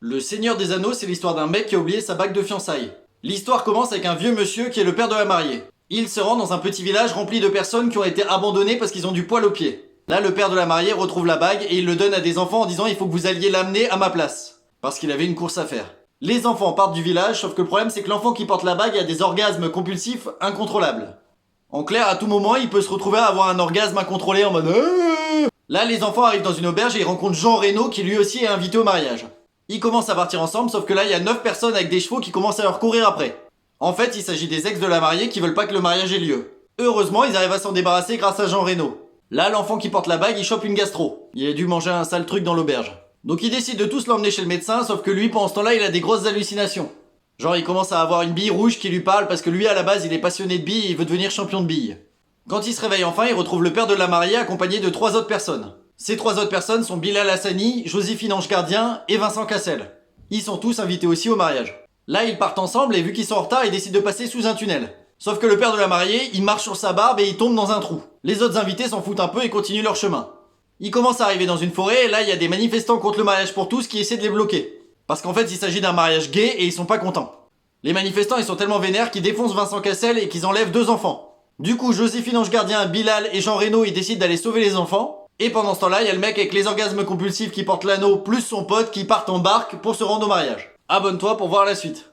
Le Seigneur des Anneaux, c'est l'histoire d'un mec qui a oublié sa bague de fiançailles. L'histoire commence avec un vieux monsieur qui est le père de la mariée. Il se rend dans un petit village rempli de personnes qui ont été abandonnées parce qu'ils ont du poil aux pieds. Là, le père de la mariée retrouve la bague et il le donne à des enfants en disant il faut que vous alliez l'amener à ma place. Parce qu'il avait une course à faire. Les enfants partent du village, sauf que le problème c'est que l'enfant qui porte la bague a des orgasmes compulsifs incontrôlables. En clair, à tout moment, il peut se retrouver à avoir un orgasme incontrôlé en mode Là, les enfants arrivent dans une auberge et ils rencontrent Jean Reno qui lui aussi est invité au mariage. Ils commencent à partir ensemble, sauf que là, il y a 9 personnes avec des chevaux qui commencent à leur courir après. En fait, il s'agit des ex de la mariée qui veulent pas que le mariage ait lieu. Heureusement, ils arrivent à s'en débarrasser grâce à Jean Reno. Là, l'enfant qui porte la bague, il chope une gastro. Il a dû manger un sale truc dans l'auberge. Donc il décide de tous l'emmener chez le médecin, sauf que lui, pendant ce temps-là, il a des grosses hallucinations. Genre, il commence à avoir une bille rouge qui lui parle parce que lui, à la base, il est passionné de billes et il veut devenir champion de billes. Quand il se réveille enfin, il retrouve le père de la mariée accompagné de 3 autres personnes. Ces 3 autres personnes sont Bilal Hassani, Joséphine Ange Gardien et Vincent Cassel. Ils sont tous invités aussi au mariage. Là, ils partent ensemble et vu qu'ils sont en retard, ils décident de passer sous un tunnel. Sauf que le père de la mariée, il marche sur sa barbe et il tombe dans un trou. Les autres invités s'en foutent un peu et continuent leur chemin. Ils commencent à arriver dans une forêt et là, il y a des manifestants contre le mariage pour tous qui essaient de les bloquer. Parce qu'en fait, il s'agit d'un mariage gay et ils sont pas contents. Les manifestants, ils sont tellement vénères qu'ils défoncent Vincent Cassel et qu'ils enlèvent 2 enfants. Du coup, Joséphine Ange Gardien, Bilal et Jean Reno, ils décident d'aller sauver les enfants. Et pendant ce temps-là, il y a le mec avec les orgasmes compulsifs qui porte l'anneau plus son pote qui partent en barque pour se rendre au mariage. Abonne-toi pour voir la suite.